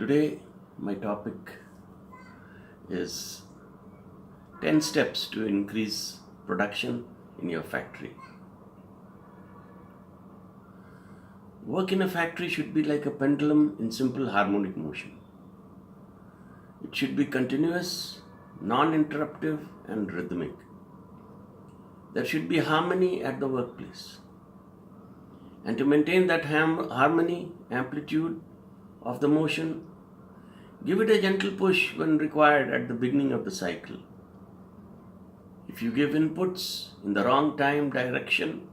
Today, my topic is 10 steps to increase production in your factory. Work in a factory should be like a pendulum in simple harmonic motion. It should be continuous, non interruptive, and rhythmic. There should be harmony at the workplace. And to maintain that harmony, amplitude of the motion, give it a gentle push when required at the beginning of the cycle. If you give inputs in the wrong time direction,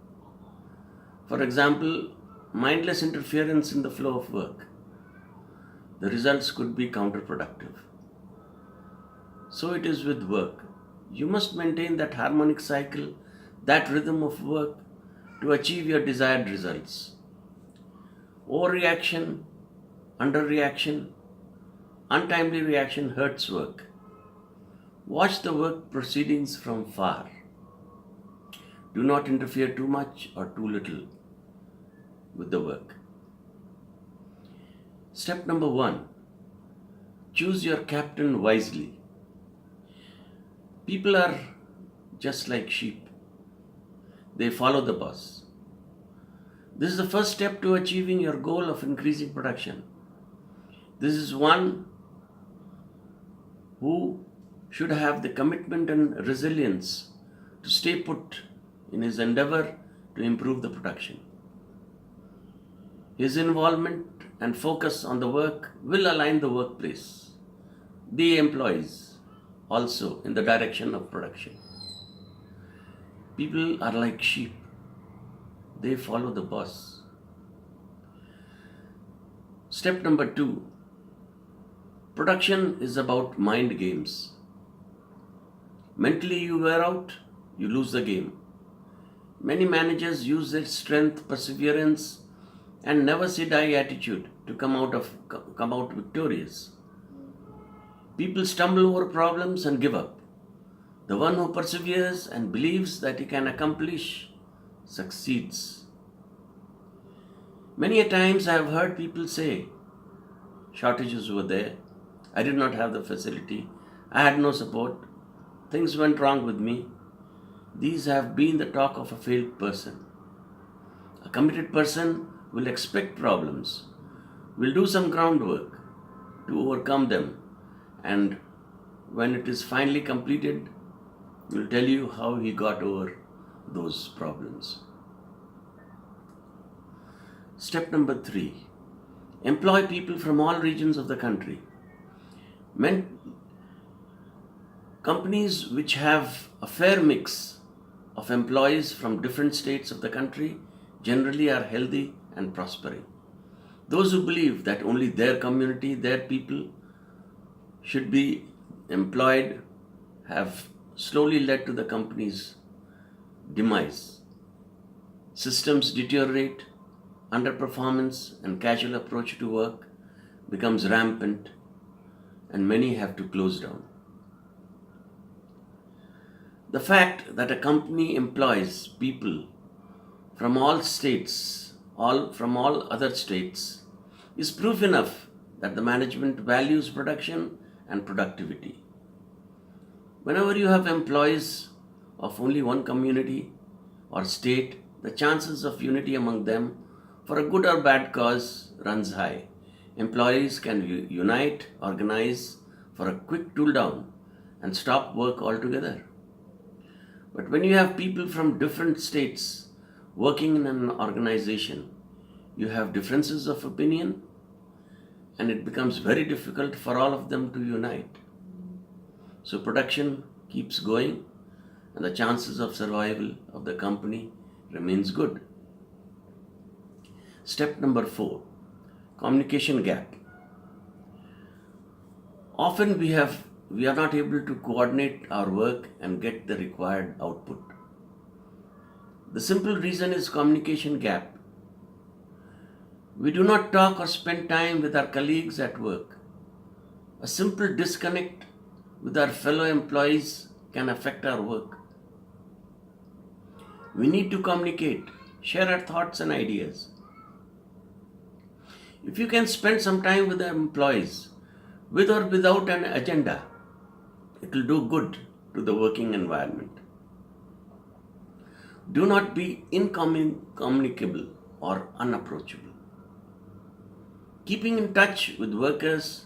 for example, mindless interference in the flow of work, the results could be counterproductive. So it is with work. You must maintain that harmonic cycle, that rhythm of work to achieve your desired results. Overreaction, underreaction, untimely reaction hurts work. Watch the work proceedings from far. Do not interfere too much or too little with the work. Step number 1. Choose your captain wisely. People are just like sheep. They follow the boss. This is the first step to achieving your goal of increasing production. This is one who should have the commitment and resilience to stay put in his endeavor to improve the production. His involvement and focus on the work will align the workplace, the employees, also in the direction of production. People are like sheep. They follow the boss. Step number 2. Production is about mind games. Mentally you wear out, you lose the game. Many managers use their strength, perseverance, and never say die attitude to come out victorious. People stumble over problems and give up. The one who perseveres and believes that he can accomplish succeeds. Many a times I have heard people say, shortages were there, I did not have the facility, I had no support, things went wrong with me. These have been the talk of a failed person. A committed person will expect problems, will do some groundwork to overcome them, and when it is finally completed, will tell you how he got over those problems. Step number 3. Employ people from all regions of the country. Companies which have a fair mix of employees from different states of the country generally are healthy and prospering. Those who believe that only their community, their people should be employed have slowly led to the company's demise. Systems deteriorate, underperformance and casual approach to work becomes rampant, and many have to close down. The fact that a company employs people from all states, from all other states, is proof enough that the management values production and productivity. Whenever you have employees of only one community or state, the chances of unity among them for a good or bad cause runs high. Employees can unite, organize for a quick tool down and stop work altogether. But when you have people from different states working in an organization, you have differences of opinion and it becomes very difficult for all of them to unite. So production keeps going and the chances of survival of the company remains good. Step number 4. Communication gap. Often we are not able to coordinate our work and get the required output. The simple reason is communication gap. We do not talk or spend time with our colleagues at work. A simple disconnect with our fellow employees can affect our work. We need to communicate, share our thoughts and ideas. If you can spend some time with the employees, with or without an agenda, it will do good to the working environment. Do not be incommunicable or unapproachable. Keeping in touch with workers,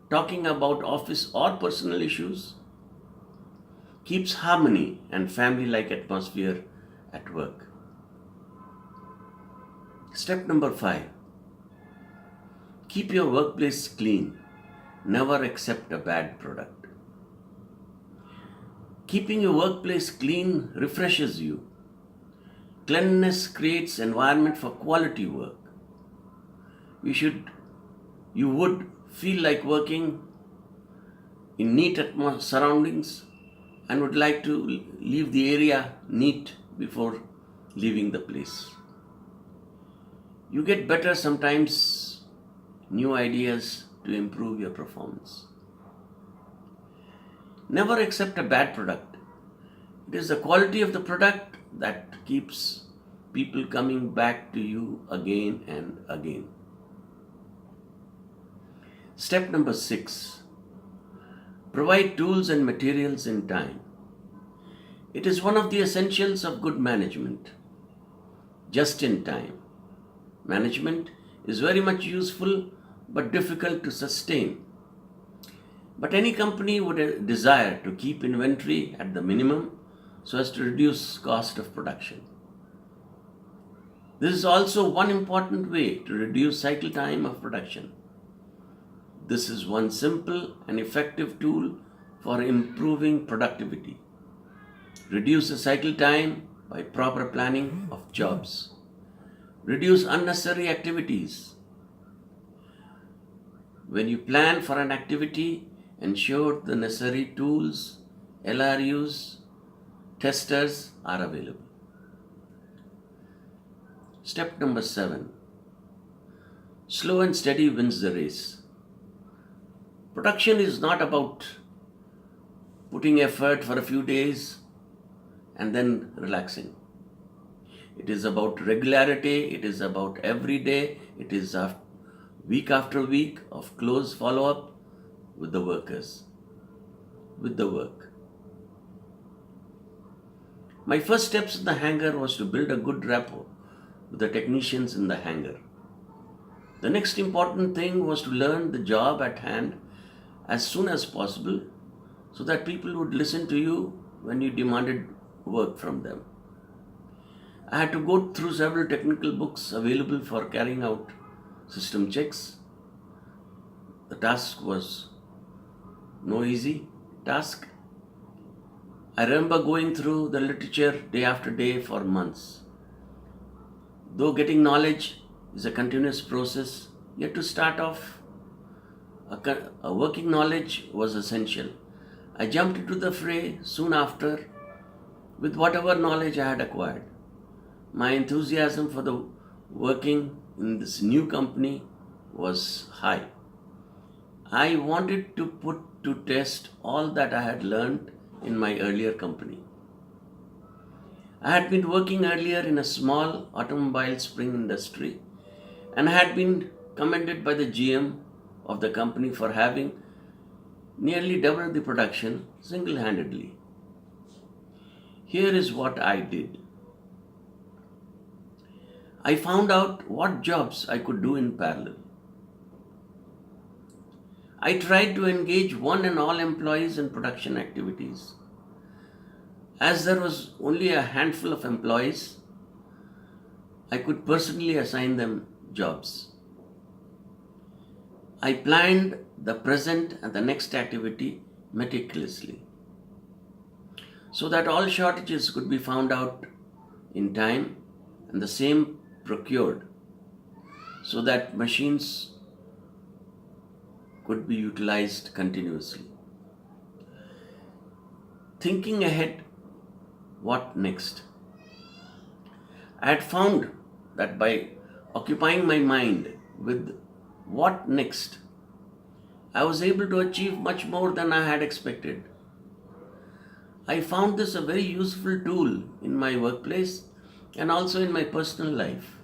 talking about office or personal issues, keeps harmony and family like atmosphere at work. Step number 5, keep your workplace clean. Never accept a bad product. Keeping your workplace clean refreshes you. Cleanliness creates environment for quality work. You would feel like working in neat surroundings and would like to leave the area neat before leaving the place. You get better sometimes new ideas to improve your performance. Never accept a bad product. It is the quality of the product that keeps people coming back to you again and again. Step number 6, provide tools and materials in time. It is one of the essentials of good management. Just in time. Management is very much useful but difficult to sustain. But any company would desire to keep inventory at the minimum so as to reduce cost of production. This is also one important way to reduce cycle time of production. This is one simple and effective tool for improving productivity. Reduce the cycle time by proper planning of jobs. Reduce unnecessary activities. When you plan for an activity, ensure the necessary tools, LRUs, testers are available. Step number 7, slow and steady wins the race. Production is not about putting effort for a few days and then relaxing. It is about regularity, it is about every day, it is week after week of close follow-up with the workers, with the work. My first steps in the hangar was to build a good rapport with the technicians in the hangar. The next important thing was to learn the job at hand as soon as possible so that people would listen to you when you demanded work from them. I had to go through several technical books available for carrying out system checks. The task was no easy task. I remember going through the literature day after day for months. Though getting knowledge is a continuous process, yet to start off, a working knowledge was essential. I jumped into the fray soon after with whatever knowledge I had acquired. My enthusiasm for the working in this new company was high. I wanted to put to test all that I had learned in my earlier company. I had been working earlier in a small automobile spring industry and had been commended by the GM of the company for having nearly doubled the production single-handedly. Here is what I did. I found out what jobs I could do in parallel. I tried to engage one and all employees in production activities. As there was only a handful of employees, I could personally assign them jobs. I planned the present and the next activity meticulously so that all shortages could be found out in time and the same procured so that machines could be utilized continuously. Thinking ahead, what next? I had found that by occupying my mind with what next, I was able to achieve much more than I had expected. I found this a very useful tool in my workplace and also in my personal life.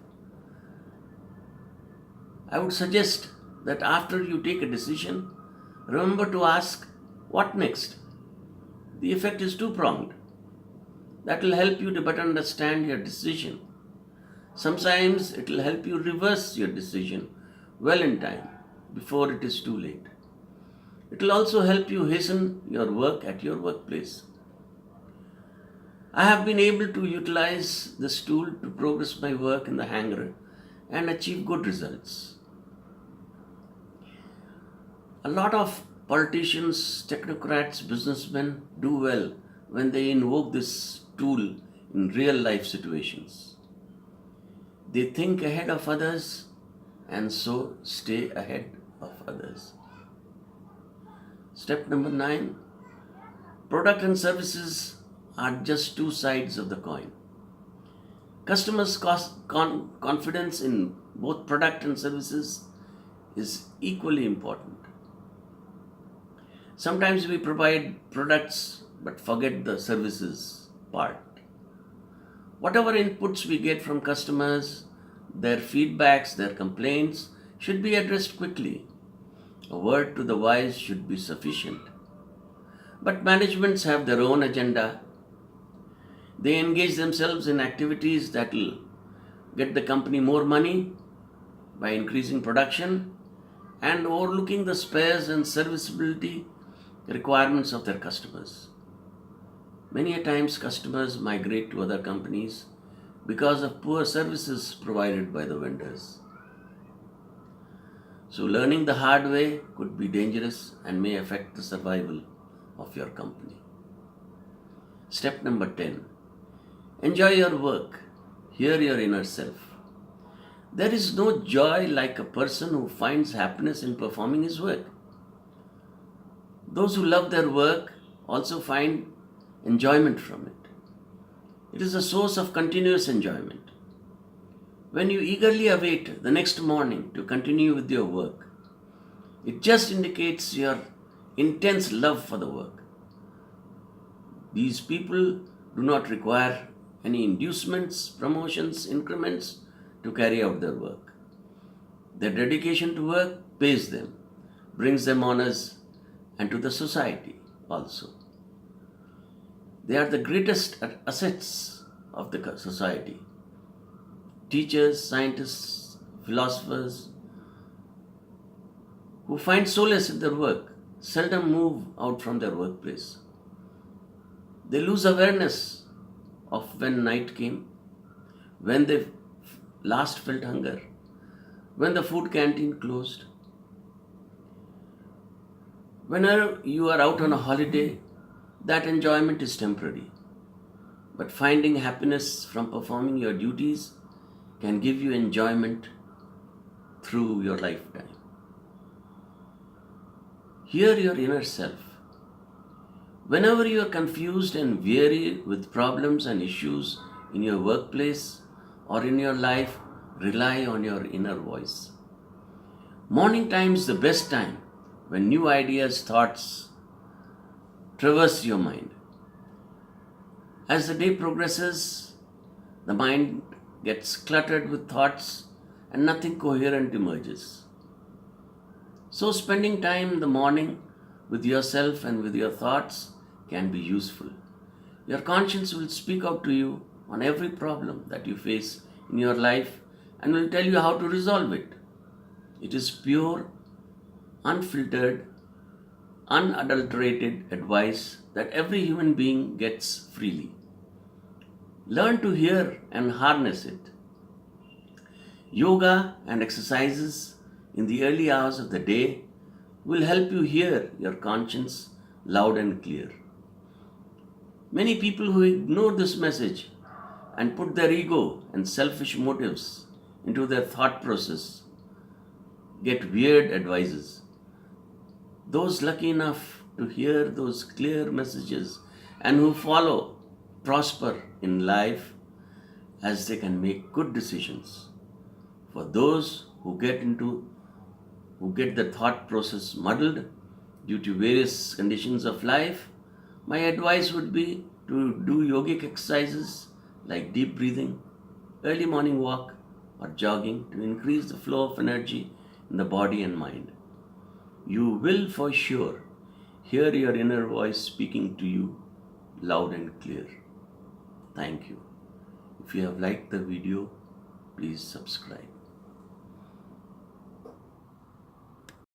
I would suggest that after you take a decision, remember to ask, what next? The effect is two pronged. That will help you to better understand your decision. Sometimes it will help you reverse your decision well in time before it is too late. It will also help you hasten your work at your workplace. I have been able to utilize this tool to progress my work in the hangar and achieve good results. A lot of politicians, technocrats, businessmen do well when they invoke this tool in real life situations. They think ahead of others and so stay ahead of others. Step number 9, product and services are just two sides of the coin. Customers' confidence in both product and services is equally important. Sometimes we provide products but forget the services part. Whatever inputs we get from customers, their feedbacks, their complaints should be addressed quickly. A word to the wise should be sufficient. But managements have their own agenda. They engage themselves in activities that will get the company more money by increasing production and overlooking the spares and serviceability requirements of their customers. Many a times customers migrate to other companies because of poor services provided by the vendors. So learning the hard way could be dangerous and may affect the survival of your company. Step number 10. Enjoy your work. Hear your inner self. There is no joy like a person who finds happiness in performing his work. Those who love their work also find enjoyment from it. It is a source of continuous enjoyment. When you eagerly await the next morning to continue with your work, it just indicates your intense love for the work. These people do not require any inducements, promotions, increments to carry out their work. Their dedication to work pays them, brings them honors, and to the society also. They are the greatest assets of the society. Teachers, scientists, philosophers who find solace in their work seldom move out from their workplace. They lose awareness of when night came, when they last felt hunger, when the food canteen closed. Whenever you are out on a holiday, that enjoyment is temporary. But finding happiness from performing your duties can give you enjoyment through your lifetime. Hear your inner self. Whenever you are confused and weary with problems and issues in your workplace or in your life, rely on your inner voice. Morning time is the best time when new ideas, thoughts traverse your mind. As the day progresses, the mind gets cluttered with thoughts and nothing coherent emerges. So, spending time in the morning with yourself and with your thoughts can be useful. Your conscience will speak out to you on every problem that you face in your life and will tell you how to resolve it. It is pure, unfiltered, unadulterated advice that every human being gets freely. Learn to hear and harness it. Yoga and exercises in the early hours of the day will help you hear your conscience loud and clear. Many people who ignore this message and put their ego and selfish motives into their thought process get weird advices. Those lucky enough to hear those clear messages and who follow prosper in life as they can make good decisions. For those who get the thought process muddled due to various conditions of life, my advice would be to do yogic exercises like deep breathing, early morning walk, or jogging to increase the flow of energy in the body and mind. You will for sure hear your inner voice speaking to you loud and clear. Thank you. If you have liked the video, please subscribe.